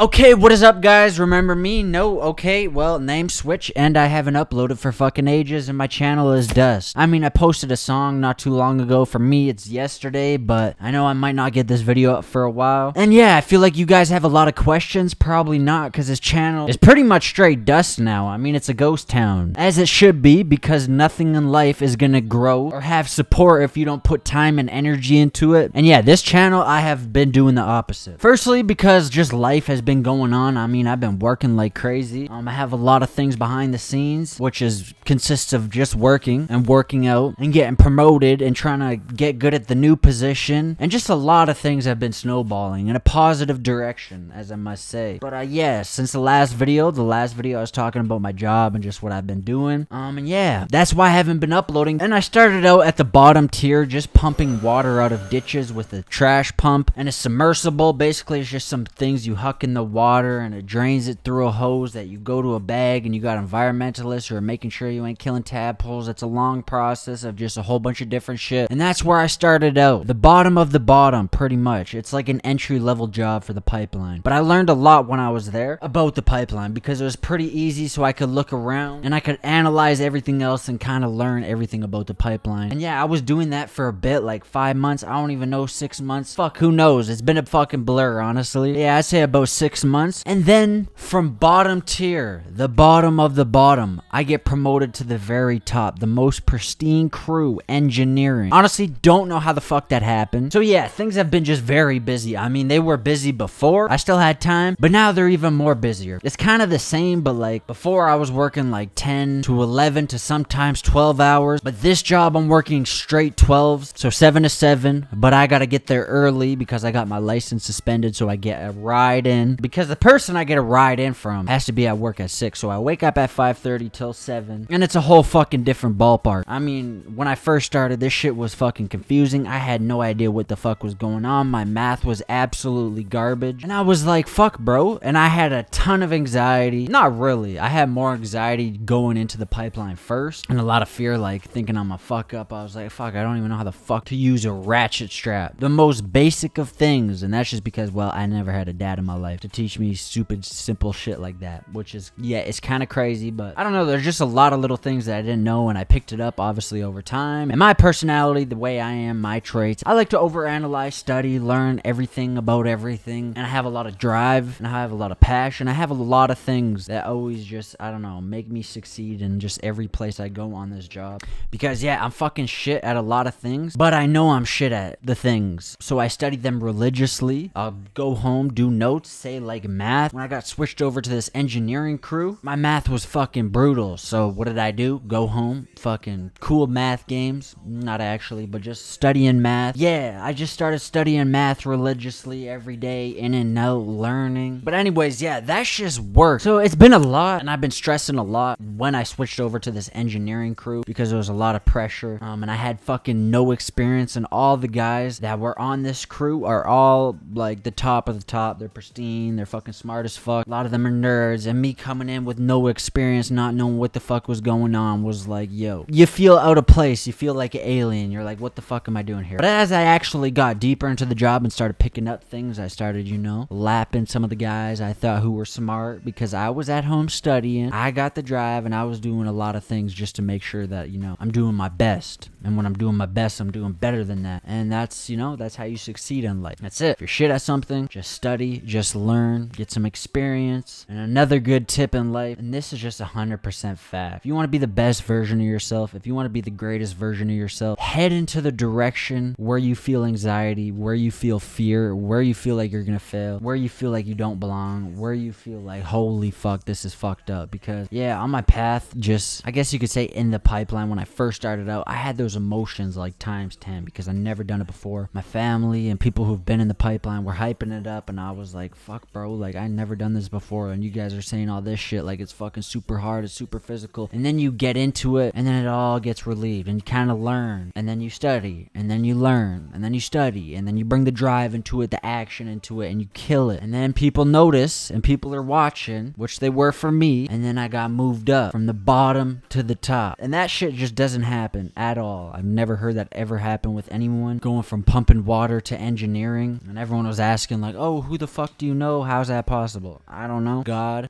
Okay, what is up, guys? Remember me? No? Okay, well, name switch, and I haven't uploaded for fucking ages, and my channel is dust. I mean, I posted a song not too long ago. For me, it's yesterday, but I know I might not get this video up for a while. And yeah, I feel like you guys have a lot of questions. Probably not, because this channel is pretty much straight dust now. I mean, it's a ghost town. As it should be, because nothing in life is gonna grow or have support if you don't put time and energy into it. And yeah, this channel, I have been doing the opposite. Firstly, because just life has been going on. I mean, I've been working like crazy. I have a lot of things behind the scenes, which consists of just working and working out and getting promoted and trying to get good at the new position, and just a lot of things have been snowballing in a positive direction, as I must say. But yeah, since the last video I was talking about my job and just what I've been doing. And yeah, that's why I haven't been uploading. And I started out at the bottom tier, just pumping water out of ditches with a trash pump and a submersible. Basically, it's just some things you huck in the water and it drains it through a hose that you go to a bag, and you got environmentalists who are making sure you ain't killing tadpoles. It's a long process of just a whole bunch of different shit. And that's where I started out. The bottom of the bottom, pretty much. It's like an entry-level job for the pipeline. But I learned a lot when I was there about the pipeline, because it was pretty easy, so I could look around and I could analyze everything else and kind of learn everything about the pipeline. And yeah, I was doing that for a bit, like 5 months. I don't even know, 6 months. Fuck, who knows? It's been a fucking blur, honestly. Yeah, I'd say about 6 months. And then from bottom tier, the bottom of the bottom, I get promoted to the very top, the most pristine crew, engineering. Honestly, don't know how the fuck that happened. So yeah, things have been just very busy. I mean, they were busy before. I still had time, but now they're even more busier. It's kind of the same, but like before I was working like 10 to 11 to sometimes 12 hours. But this job I'm working straight 12s, so 7 to 7. But I gotta get there early because I got my license suspended, so I get a ride in. Because the person I get a ride in from has to be at work at 6, so I wake up at 5:30 till 7, and it's a whole fucking different ballpark. I mean, when I first started, this shit was fucking confusing. I had no idea what the fuck was going on. My math was absolutely garbage, and I was like, fuck, bro. And I had a ton of anxiety. Not really. I had more anxiety going into the pipeline first, and a lot of fear, like thinking I'm a fuck up. I was like, fuck, I don't even know how the fuck to use a ratchet strap. The most basic of things, and that's just because, well, I never had a dad in my life to teach me stupid, simple shit like that, which is, yeah, it's kind of crazy, but I don't know, there's just a lot of little things that I didn't know, and I picked it up, obviously, over time. And my personality, the way I am, my traits, I like to overanalyze, study, learn everything about everything, and I have a lot of drive, and I have a lot of passion. I have a lot of things that always just, I don't know, make me succeed in just every place I go on this job. Because, yeah, I'm fucking shit at a lot of things, but I know I'm shit at the things, so I study them religiously. I'll go home, do notes, say like math. When I got switched over to this engineering crew, my math was fucking brutal. So what did I do? Go home, fucking cool math games. Not actually, but just studying math. Yeah, I just started studying math religiously every day, in and out, learning. But anyways, yeah, that's just work. So it's been a lot, and I've been stressing a lot when I switched over to this engineering crew, because there was a lot of pressure, and I had fucking no experience, and all the guys that were on this crew are all like the top of the top. They're pristine, they're fucking smart as fuck. A lot of them are nerds, and me coming in with no experience, not knowing what the fuck was going on, was like, yo, you feel out of place. You feel like an alien. You're like, what the fuck am I doing here? But as I actually got deeper into the job and started picking up things, I started, you know, lapping some of the guys I thought who were smart, because I was at home studying. I got the drive, and I was doing a lot of things just to make sure that, you know, I'm doing my best. And when I'm doing my best, I'm doing better than that. And that's, you know, that's how you succeed in life. That's it. If you're shit at something, just study, just learn, get some experience. And another good tip in life, and this is just 100% fact, if you want to be the best version of yourself, if you want to be the greatest version of yourself, head into the direction where you feel anxiety, where you feel fear, where you feel like you're gonna fail, where you feel like you don't belong, where you feel like, holy fuck, this is fucked up. Because yeah, on my path, just, I guess you could say in the pipeline, when I first started out, I had those emotions like times 10, because I never done it before. My family and people who've been in the pipeline were hyping it up, and I was like, fuck, bro, like I never done this before, and you guys are saying all this shit like it's fucking super hard, it's super physical. And then you get into it, and then it all gets relieved, and you kind of learn, and then you study, and then you learn, and then you study, and then you bring the drive into it, the action into it, and you kill it. And then people notice, and people are watching, which they were for me, and then I got moved up from the bottom to the top. And that shit just doesn't happen at all. I've never heard that ever happen with anyone, going from pumping water to engineering. And everyone was asking like, oh, who the fuck do you know? know. How's that possible? I don't know. God,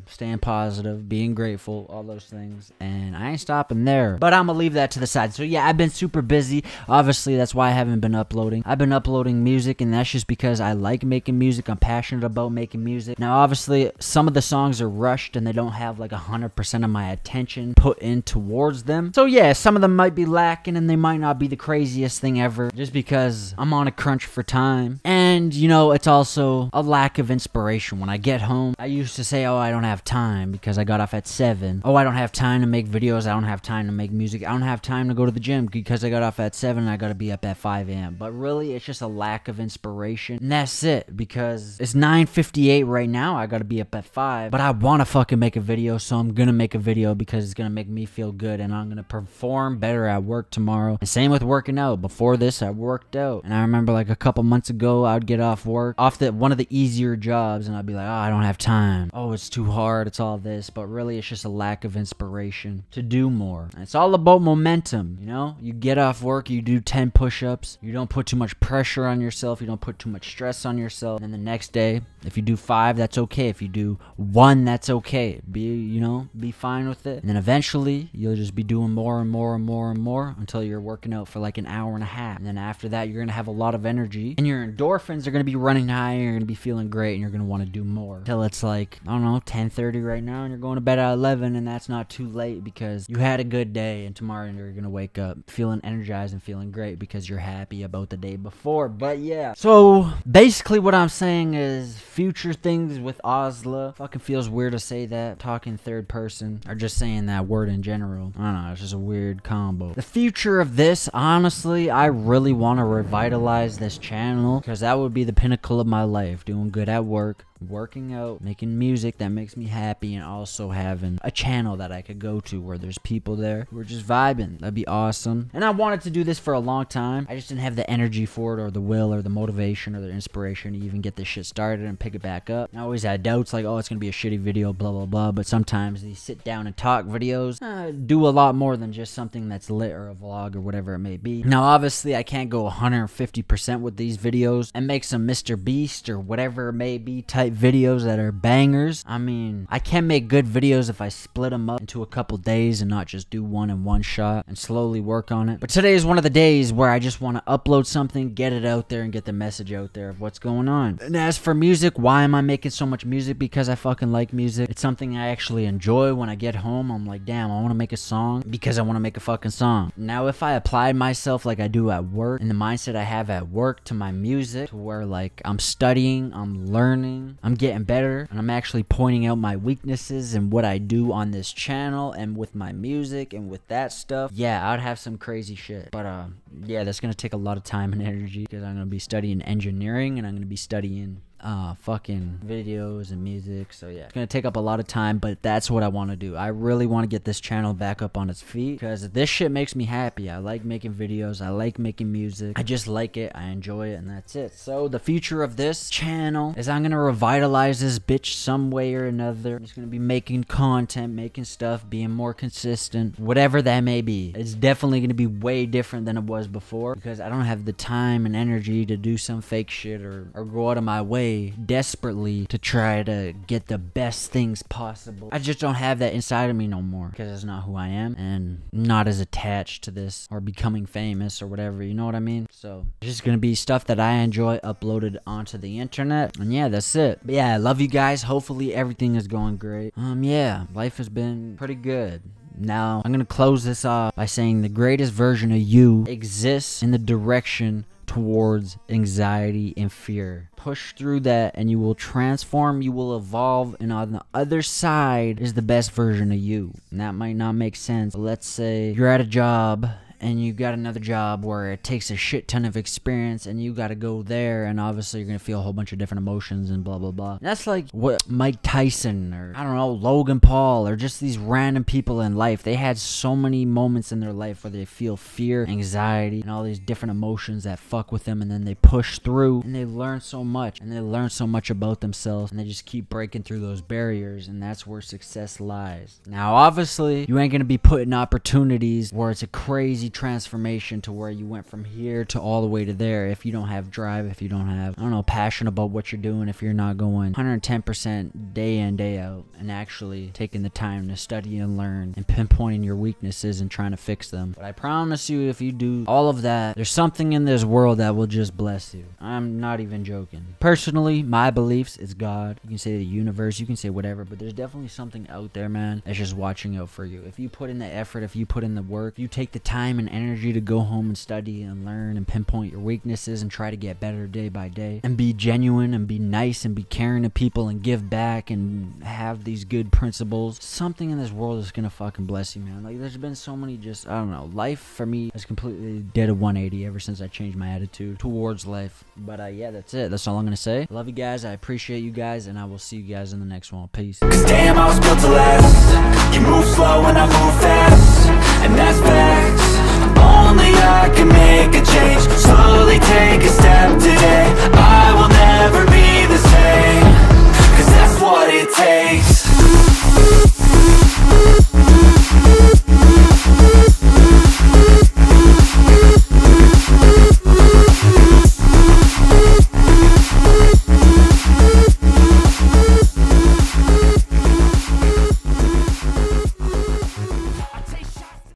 staying positive, being grateful, all those things. And I ain't stopping there. But I'm gonna leave that to the side. So yeah, I've been super busy. Obviously, that's why I haven't been uploading. I've been uploading music, and that's just because I like making music. I'm passionate about making music. Now, obviously, some of the songs are rushed, and they don't have like 100% of my attention put in towards them. So yeah, some of them might be lacking, and they might not be the craziest thing ever, just because I'm on a crunch for time. And, you know, it's also a lack of inspiration. When I get home, I used to say, oh, I don't have time because I got off at 7. Oh, I don't have time to make videos. I don't have time to make music. I don't have time to go to the gym because I got off at 7 and I gotta be up at 5 a.m. But really, it's just a lack of inspiration. And that's it, because it's 9:58 right now. I gotta be up at 5. But I wanna fucking make a video, so I'm gonna make a video because it's gonna make me feel good, and I'm gonna perform better at work tomorrow. And same with working out. Before this, I worked out. And I remember like a couple months ago, I would get off work, off one of the easier jobs, and I'd be like, oh, I don't have time. Oh, it's too hard. It's all this. But really, it's just a lack of inspiration to do more. And it's all about momentum, you know? You get off work, you do 10 push-ups. You don't put too much pressure on yourself. You don't put too much stress on yourself. And then the next day, if you do 5, that's okay. If you do 1, that's okay. Be fine with it. And then eventually, you'll just be doing more and more and more and more until you're working out for like an hour and a half. And then after that, you're going to have a lot of energy, and your endorphins are going to be running high, and you're going to be feeling great, and you're going to want to do more. Until it's like, I don't know, 10:30 right now, and you're going to bed at 11, and that's not too late because you had a good day, and tomorrow you're going to wake up feeling energized and feeling great because you're happy about the day before. But yeah, so basically what I'm saying is future things with Ozla. Fucking feels weird to say that, talking third person, or just saying that word in general. I don't know, it's just a weird combo. The future of this, honestly, I really want to revitalize this channel because that would be the pinnacle of my life. Doing good at work, working out, making music that makes me happy, and also having a channel that I could go to where there's people there who are just vibing. That'd be awesome. And I wanted to do this for a long time. I just didn't have the energy for it, or the will, or the motivation, or the inspiration to even get this shit started and pick it back up. I always had doubts like, oh, it's gonna be a shitty video, blah blah blah. But sometimes these sit down and talk videos do a lot more than just something that's lit or a vlog or whatever it may be. Now obviously I can't go 150% with these videos and make some Mr. Beast or whatever it may be type videos that are bangers. I mean, I can make good videos if I split them up into a couple days and not just do one in one shot and slowly work on it. But today is one of the days where I just want to upload something, get it out there, and get the message out there of what's going on. And as for music, why am I making so much music? Because I fucking like music. It's something I actually enjoy. When I get home, I'm like, damn, I want to make a song because I want to make a fucking song. Now, if I applied myself like I do at work, and the mindset I have at work to my music, to where like I'm studying, I'm learning, I'm getting better, and I'm actually pointing out my weaknesses and what I do on this channel and with my music and with that stuff, yeah, I'd have some crazy shit. But yeah, that's gonna take a lot of time and energy because I'm gonna be studying engineering, and I'm gonna be studying fucking videos and music. So yeah, it's gonna take up a lot of time, but that's what I want to do. I really want to get this channel back up on its feet because this shit makes me happy. I like making videos, I like making music, I just like it, I enjoy it, and that's it. So the future of this channel is I'm gonna revitalize this bitch some way or another. I'm just gonna be making content, making stuff, being more consistent, whatever that may be. It's definitely gonna be way different than it was before because I don't have the time and energy to do some fake shit or go out of my way desperately to try to get the best things possible. I just don't have that inside of me no more because it's not who I am, and I'm not as attached to this or becoming famous or whatever, you know what I mean? So it's just gonna be stuff that I enjoy uploaded onto the internet, and yeah, that's it. But yeah, I love you guys. Hopefully everything is going great. Yeah, life has been pretty good. Now I'm gonna close this off by saying the greatest version of you exists in the direction towards anxiety and fear. Push through that and you will transform, you will evolve, and on the other side is the best version of you. And that might not make sense, but let's say you're at a job and you got another job where it takes a shit ton of experience, and you got to go there, and obviously you're gonna feel a whole bunch of different emotions and blah blah blah. And that's like what Mike Tyson, or I don't know, Logan Paul, or just these random people in life, they had so many moments in their life where they feel fear, anxiety, and all these different emotions that fuck with them, and then they push through and they learn so much, and they learn so much about themselves, and they just keep breaking through those barriers, and that's where success lies. Now obviously you ain't gonna be put in opportunities where it's a crazy crazy transformation to where you went from here to all the way to there. If you don't have drive, if you don't have, I don't know, passion about what you're doing, if you're not going 110% day in, day out, and actually taking the time to study and learn and pinpointing your weaknesses and trying to fix them. But I promise you, if you do all of that, there's something in this world that will just bless you. I'm not even joking. Personally, my beliefs is God. You can say the universe, you can say whatever, but there's definitely something out there, man, that's just watching out for you. If you put in the effort, if you put in the work, you take the time and energy to go home and study and learn and pinpoint your weaknesses and try to get better day by day and be genuine and be nice and be caring to people and give back and have these good principles, something in this world is gonna fucking bless you, man. Like, there's been so many just, I don't know, life for me has completely did a 180 ever since I changed my attitude towards life. But yeah, that's it. That's all I'm gonna say. Love you guys. I appreciate you guys, and I will see you guys in the next one. Peace. 'Cause damn, I was built to last. You move slow and I move fast, and that's facts. Only I can make a change. Slowly take a step today. I will never be